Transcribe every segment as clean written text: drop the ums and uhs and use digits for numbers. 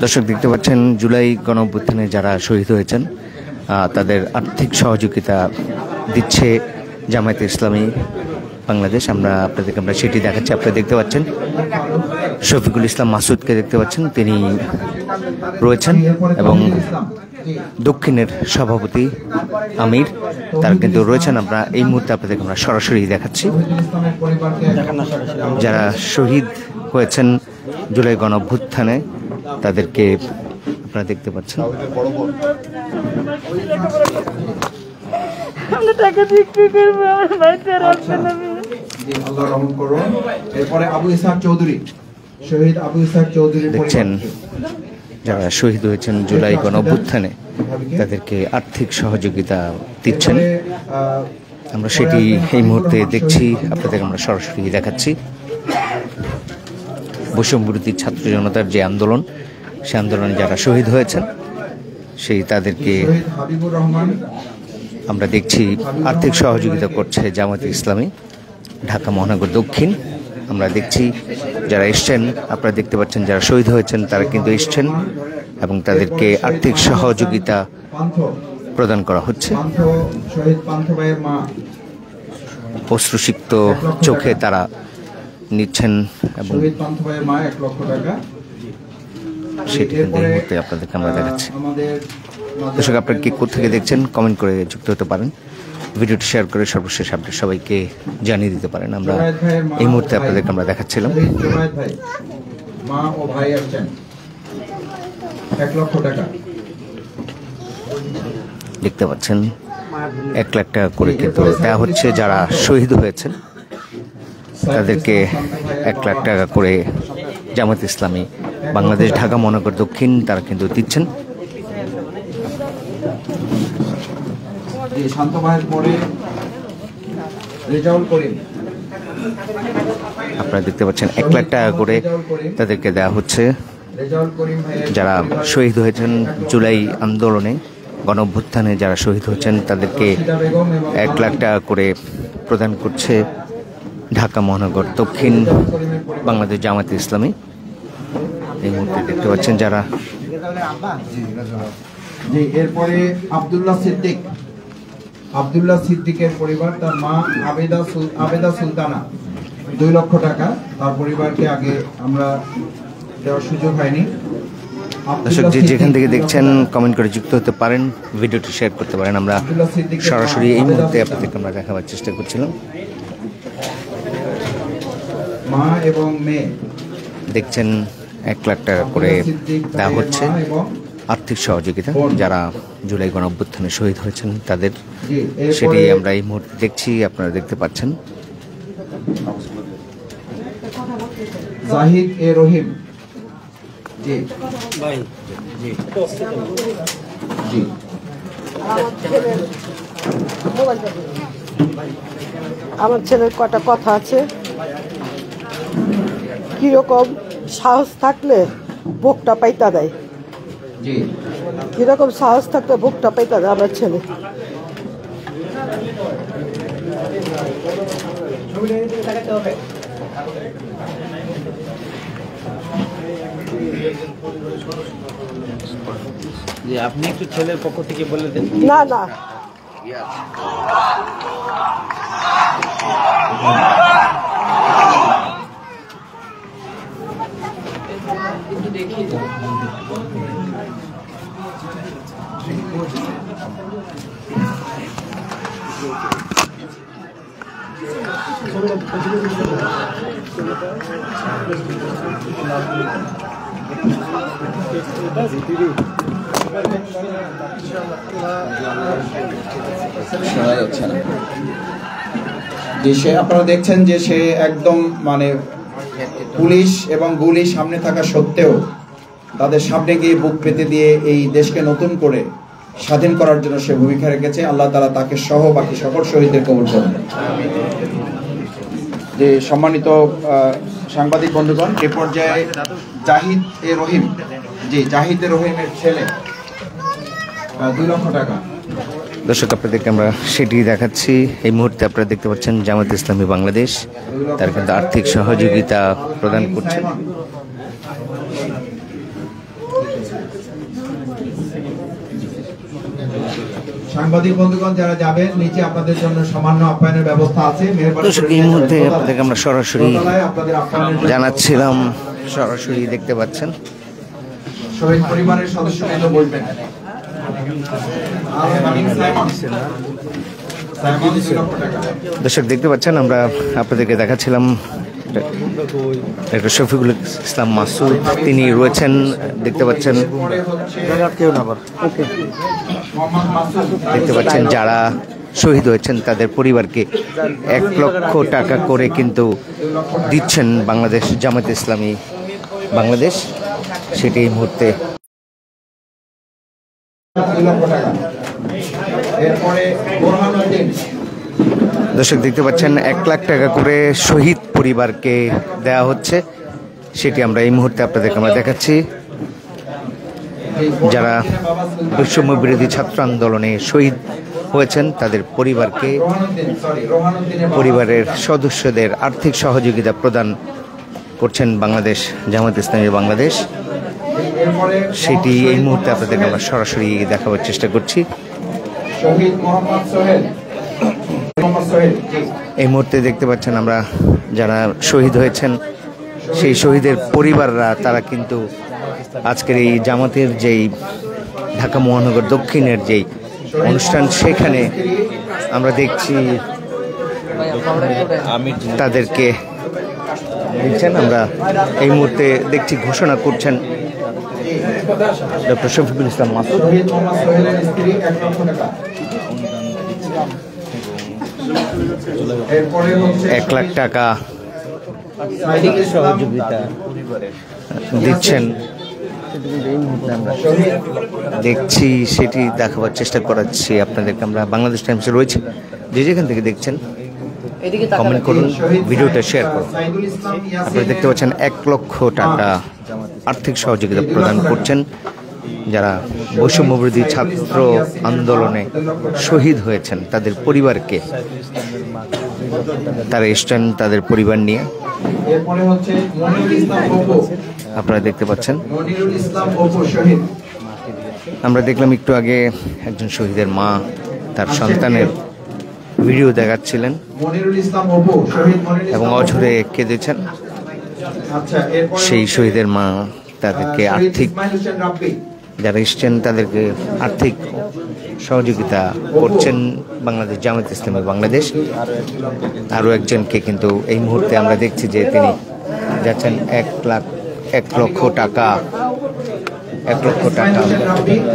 দর্শক দেখতে পাচ্ছেন জুলাই গণঅভ্যুত্থানে যারা শহীদ হয়েছেন তাদের আর্থিক সহযোগিতা দিচ্ছে জামায়াতে ইসলামী বাংলাদেশ। আপনাদেরকে সেটি দেখাচ্ছি। আপনারা দেখতে পাচ্ছেন শফিকুল ইসলাম মাসুদকে দেখতে পাচ্ছেন, তিনি রয়েছেন এবং দক্ষিণের সভাপতি আমির তারা কিন্তু রয়েছেন। আমরা এই মুহূর্তে আপনাদেরকে আমরা সরাসরি দেখাচ্ছি যারা শহীদ হয়েছেন জুলাই গণঅভ্যুত্থানে, তাদেরকে আপনারা দেখতে পাচ্ছেন। দেখছেন যারা শহীদ হয়েছেন জুলাই গণঅভ্যুত্থানে তাদেরকে আর্থিক সহযোগিতা দিচ্ছেন। আমরা সেটি এই মুহূর্তে দেখছি, আপনাদের আমরা সরাসরি দেখাচ্ছি। বৈষম্যবিরোধী ছাত্র জনতার যে আন্দোলন, সে আন্দোলনে যারা শহীদ হয়েছেন তাদেরকে আমরা দেখছি আর্থিক সহযোগিতা করছে জামায়াতে ইসলামী ঢাকা মহানগর দক্ষিণ। আমরা দেখছি যারা এসছেন, আপনারা দেখতে পাচ্ছেন যারা শহীদ হয়েছেন তারা কিন্তু এসছেন এবং তাদেরকে আর্থিক সহযোগিতা প্রদান করা হচ্ছে। অশ্রুসিক্ত চোখে তারা নিচ্ছেন এবং সেটি এই মুহূর্তে আপনাদেরকে আমরা দেখাচ্ছি। দর্শক আপনারা কি কোথেকে দেখছেন কমেন্ট করে যুক্ত হতে পারেন, ভিডিওটি শেয়ার করে সর্বশেষ আপডেট সবাইকে জানিয়ে দিতে পারেন। আমরা এই মুহূর্তে আপনাদেরকে আমরা দেখাচ্ছিলাম। মা ও ভাই আসছেন 1 লক্ষ টাকা দেখতে পাচ্ছেন। 1 লাখ টাকা করে কিন্তু দেওয়া হচ্ছে যারা শহীদ হয়েছেন তাদেরকে 1 লাখ টাকা করে জামায়াতে ইসলামী বাংলাদেশ ঢাকা মহানগর দক্ষিণ তারা কিন্তু দিচ্ছেন। শান্ত ভাইয়ের পরে রেজাউল করিম, আপনারা দেখতে পাচ্ছেন 1 লাখ টাকা করে তাদেরকে দেওয়া হচ্ছে যারা শহীদ হয়েছেন জুলাই আন্দোলনে গণঅভ্যুত্থানে যারা শহীদ হয়েছেন তাদেরকে 1 লাখ টাকা করে প্রদান করছে ঢাকা মহানগর দক্ষিণ বাংলাদেশ জামায়াতে ইসলামী। এই মুহূর্তে দেখতে পাচ্ছেন যারা। এরপরে আব্দুল্লাহ সিদ্দিকের পরিবার, তার মা আবেদা সুলতানা 2 লক্ষ টাকা, তার পরিবারকে আগে আমরা দেওয়ার সুযোগ হয়নি। দর্শক যেখান থেকে দেখছেন কমেন্ট করে যুক্ত হতে পারেন, ভিডিওটি শেয়ার করতে পারেন। আমরা সরাসরি এই মুহূর্তে আপনাদেরকে আমরা দেখাবার চেষ্টা করছিলাম। মা এবং মেয়ে দেখছেন 1 লাখ টাকা করে দেওয়া হচ্ছে আর্থিক সহযোগিতা যারা জুলাই গণঅভ্যুত্থানে শহীদ হয়েছেন তাদের, সেটি আমরা এই মুহূর্তে দেখছি, আপনারা দেখতে পাচ্ছেন। জাহিদ এ রহিম, আমার ছেলের কটা কথা আছে, কিরকম সাহস থাকলে বুকটা পাইতা দেয়, কিরকম সাহস থাকলে বুকটা পাইতা দেয় আমার ছেলে। আপনি একটু ছেলের পক্ষ থেকে বলে দেন। না না আপনারা দেখছেন যে সে একদম মানে পুলিশ এবং গুলি সামনে থাকা সত্ত্বেও তাদের সামনে গিয়ে বুক পেতে দিয়ে এই দেশকে নতুন করে স্বাধীন করার জন্য সে ভূমিকা রেখেছে। আল্লাহ তাআলা তাকে সহ বাকি সকল শহীদদের কবুল করুন। যে সম্মানিত সাংবাদিক বন্ধুগণ, এ পর্যায়ে জাহিদ এ রহিম, জাহিদ এ রহিমের ছেলে 2 লক্ষ টাকা। দর্শক আপনাদেরকে আমরা সেটি দেখাচ্ছি। এই মুহূর্তে আপনারা দেখতে পাচ্ছেন জামায়াতে ইসলামী বাংলাদেশ তার কিন্তু আর্থিক সহযোগিতা প্রদান করছে। সাংবাদিক বন্ধুগণ যারা যাবেন, নিচে আপনাদের জন্য সামান্য আপ্যায়নের ব্যবস্থা আছে। দর্শক, এই মুহূর্তে আপনাদেরকে আমরা সরাসরি আপনাদের আপ্যায়নের জন্য জানাচ্ছিলাম, সরাসরি দেখতে পাচ্ছেন শহীদ পরিবারের সদস্যবৃন্দ বসবেন। দর্শক দেখতে পাচ্ছেন, আমরা আপনাদেরকে দেখাচ্ছিলাম ডক্টর শফিকুল ইসলাম মাসুদ, তিনি রয়েছেন, দেখতে পাচ্ছেন। দেখতে পাচ্ছেন যারা শহীদ হয়েছেন তাদের পরিবারকে 1 লক্ষ টাকা করে কিন্তু দিচ্ছেন বাংলাদেশ জামায়াতে ইসলামী বাংলাদেশ, সেটি এই মুহূর্তে। দর্শক দেখতে পাচ্ছেন 1 লাখ টাকা করে শহীদ পরিবারকে দেওয়া হচ্ছে, সেটি আমরা এই মুহূর্তে আপনাদেরকে আমরা দেখাচ্ছি। যারা বৈষম্য বিরোধী ছাত্র আন্দোলনে শহীদ হয়েছেন তাদের পরিবারকে, পরিবারের সদস্যদের আর্থিক সহযোগিতা প্রদান করছেন বাংলাদেশ জামায়াতে ইসলামী বাংলাদেশ, সেটি এই মুহূর্তে আপনাদেরকে আমরা সরাসরি দেখাবার চেষ্টা করছি। এই মুহূর্তে দেখতে পাচ্ছেন আমরা যারা শহীদ হয়েছেন সেই শহীদের পরিবাররা, তারা কিন্তু আজকের এই জামাতের যেই ঢাকা মহানগর দক্ষিণের যেই অনুষ্ঠান, সেখানে আমরা দেখছি তাদেরকে দিচ্ছেন। আমরা এই মুহূর্তে দেখছি ঘোষণা করছেন ডক্টর শফিকুল ইসলাম মাসুদ। 1 লাখ টাকা সহযোগিতা দিচ্ছেন, এই মুহূর্তে আমরা দেখছি, সেটি দেখাবার চেষ্টা করাচ্ছি আপনাদেরকে। আমরা বাংলাদেশ টাইমসে রয়েছে, যে যেখান থেকে দেখছেন কমেন্ট করুন, ভিডিওটা শেয়ার করুন। আপনারা দেখতে পাচ্ছেন 1 লক্ষ টাকা আর্থিক সহযোগিতা প্রদান করছেন যারা বৈষম্যবিরোধী ছাত্র আন্দোলনে শহীদ হয়েছেন তাদের পরিবারকে। তারা এসছেন তাদের পরিবার নিয়ে, আপনারা দেখতে পাচ্ছেন। আমরা দেখলাম একটু আগে একজন শহীদের মা তার সন্তানের ভিডিও দেখাচ্ছিলেন এবং অঝরে কেঁদেছেন। সেই শহীদের মা তাদেরকে আর্থিক, যারা এসছেন তাদেরকে আর্থিক সহযোগিতা করছেন বাংলাদেশ জামায়াতে ইসলামী বাংলাদেশ। আরও একজনকে কিন্তু এই মুহূর্তে আমরা দেখছি যে তিনি যাচ্ছেন 1 লক্ষ টাকা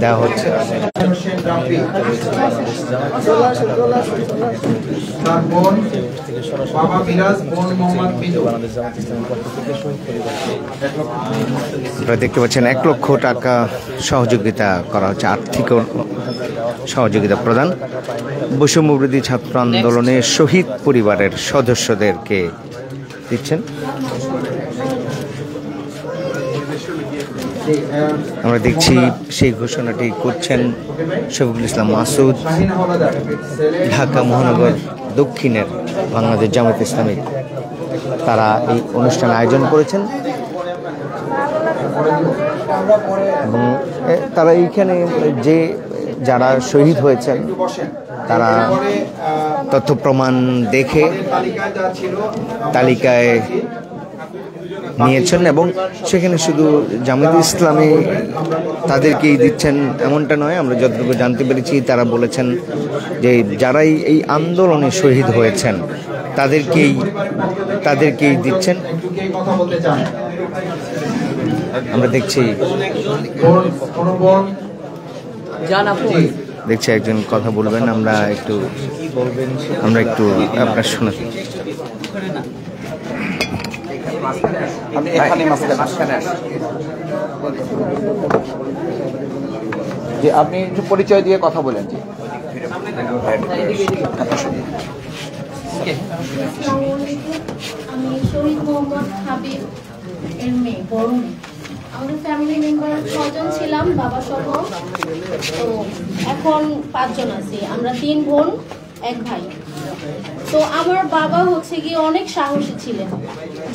দেওয়া হচ্ছে। আপনারা দেখতে পাচ্ছেন 1 লক্ষ টাকা সহযোগিতা করা হচ্ছে, আর্থিক সহযোগিতা প্রদান বৈষম্যবিরোধী ছাত্র আন্দোলনে শহীদ পরিবারের সদস্যদেরকে দিচ্ছেন। আমরা দেখছি সেই ঘোষণাটি করছেন শফিকুল ইসলাম মাসুদ, ঢাকা মহানগর দক্ষিণের বাংলাদেশ জামায়াত ইসলামী। তারা এই অনুষ্ঠান আয়োজন করেছেন এবং তারা এইখানে যে যারা শহীদ হয়েছেন তারা তথ্য প্রমাণ দেখে তালিকায় নিয়েছেন এবং সেখানে শুধু জামায়াতে ইসলামী তাদেরকেই দিচ্ছেন এমনটা নয়। আমরা যতটুকু জানতে পেরেছি তারা বলেছেন যে যারাই এই আন্দোলনে শহীদ হয়েছেন তাদেরকেই দিচ্ছেন। আমরা দেখছি একজন কথা বলবেন, আমরা একটু আপনার শোনাতে। যে আপনি একটু পরিচয় দিয়ে কথা বলেন। জি, আমি শহীদ মোহাম্মদ হাবিব এর মেয়ে, বড় মেয়ে। আমাদের ফ্যামিলি মেম্বার 6 জন ছিলাম, বাবা সহ। তো এখন 5 জন আছি, আমরা 3 বোন 1 ভাই। তো আমার বাবা হচ্ছে গিয়ে অনেক সাহসী ছিলেন।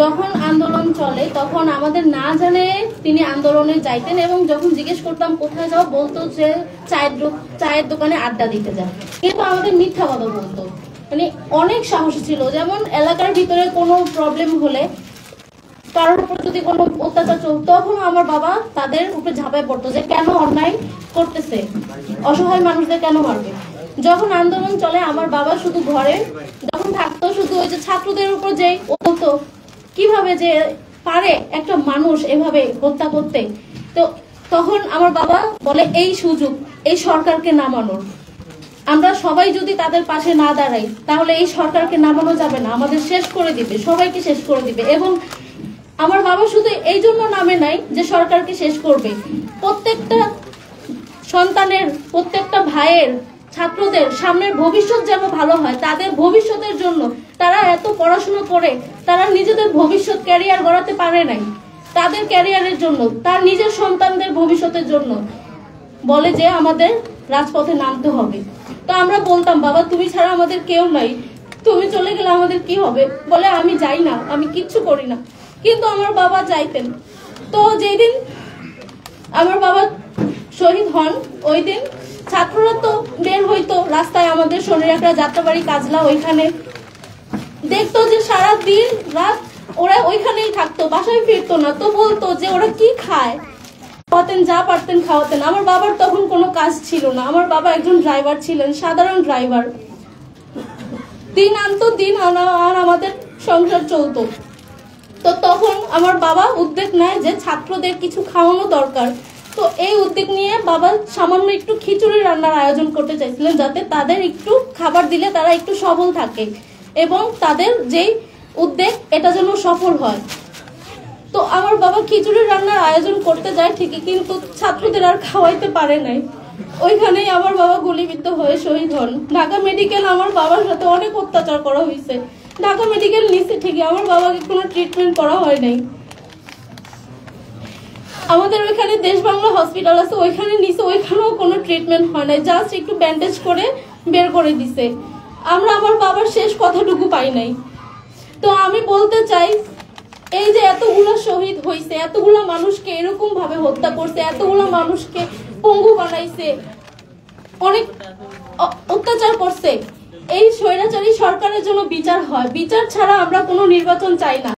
যখন আন্দোলন চলে তখন আমাদের না জানে তিনি আন্দোলনে যাইতেন, এবং যখন জিজ্ঞেস করতাম কোথায় যাও, বলতো যে চায়ের দোকানে আড্ডা দিতে যায়, কিন্তু আমাদের মিথ্যা কথা বলতো। মানে অনেক সাহসী ছিল। যেমন এলাকার ভিতরে কোনো প্রবলেম হলে, কারোর উপর যদি কোনো অত্যাচার চলত, তখন আমার বাবা তাদের উপরে ঝাঁপায় পড়তো যে কেন অন্যায় করতেছে, অসহায় মানুষদের কেন মারবে। যখন আন্দোলন চলে আমার বাবা শুধু ঘরে যখন থাকতো, শুধু ওই যে ছাত্রদের উপর যে বলতো কিভাবে যে পারে একটা মানুষ এভাবে হত্যা করতে। তো তখন আমার বাবা বলে এই সুযোগ এই সরকারকে নামানোর, আমরা সবাই যদি তাদের পাশে না দাঁড়াই তাহলে এই সরকারকে নামানো যাবে না, আমাদের শেষ করে দিবে, সবাইকে শেষ করে দিবে। এবং আমার বাবা শুধু এই জন্য নামে নাই যে সরকারকে শেষ করবে, প্রত্যেকটা সন্তানের, প্রত্যেকটা ভাইয়ের, ছাত্রদের সামনের ভবিষ্যৎ যেন ভালো হয়, তাদের ভবিষ্যতের জন্য তারা এত পড়াশোনা করে তারা নিজেদের ভবিষ্যৎ ক্যারিয়ার গড়াতে পারে নাই, তাদের ক্যারিয়ারের জন্য, তার নিজের সন্তানদের ভবিষ্যতের জন্য বলে যে আমাদের রাজপথে নামতে হবে। তো আমরা বলতাম বাবা তুমি ছাড়া আমাদের কেউ নাই, তুমি চলে গেলে আমাদের কি হবে। বলে আমি যাই না, আমি কিচ্ছু করি না, কিন্তু আমার বাবা যাইতেন। তো যেদিন আমার বাবা শহীদ হন ওই দিন ছাত্ররা তো বের হইতো রাস্তায়, আমাদের শরীররা যাত্রাবাড়ি কাজলা ওইখানে দেখতো যে সারা দিন রাত ওরা ওইখানেই থাকতো, বাসায় ফিরতো না। তো বলতো যে ওরা কি খায়, খাওয়াতেন যা পারতেন খাওয়াতেন। আমার বাবার তখন কোনো কাজ ছিল না, আমার বাবা একজন ড্রাইভার ছিলেন, সাধারণ ড্রাইভার, দিন আনতো দিন আনা আর আমাদের সংসার চলতো। তো তখন আমার বাবা উদ্যোগ নেয় যে ছাত্রদের কিছু খাওয়ানো দরকার। তো এই উদ্যোগ নিয়ে বাবা সামান্য একটু খিচুড়ি রান্নার আয়োজন করতে চাইছিলেন, যাতে তাদের একটু খাবার দিলে তারা একটু সবল থাকে এবং তাদের যেই উদ্যোগ এটা যেন সফল হয়। তো আমার বাবা খিচুড়ি রান্নার আয়োজন করতে যায় ঠিকই, কিন্তু ছাত্রদের আর খাওয়াইতে পারে নাই। ওইখানেই আমার বাবা গুলিবিদ্ধ হয়ে শহীদ হন। ঢাকা মেডিকেল আমার বাবার সাথে অনেক অত্যাচার করা হয়েছে, ঢাকা মেডিকেল নিচে ঠিকই, আমার বাবাকে কোনো ট্রিটমেন্ট করা হয় নাই। আমাদের ওইখানে দেশ বাংলা হসপিটাল আছে, ওইখানে নিচে, ওইখানেও কোনো ট্রিটমেন্ট হয় নাই, জাস্ট একটু ব্যান্ডেজ করে বের করে দিছে। আমরা আমার বাবার শেষ কথাটুকু পাই নাই। তো আমি বলতে চাই এই যে এতগুলো শহীদ হয়েছে, এতগুলো মানুষকে এরকম ভাবে হত্যা করছে, এতগুলো মানুষকে পঙ্গু বানাইছে, অনেক অত্যাচার করছে, এই স্বৈরাচারী সরকারের জন্য বিচার হয়। বিচার ছাড়া আমরা কোনো নির্বাচন চাই না।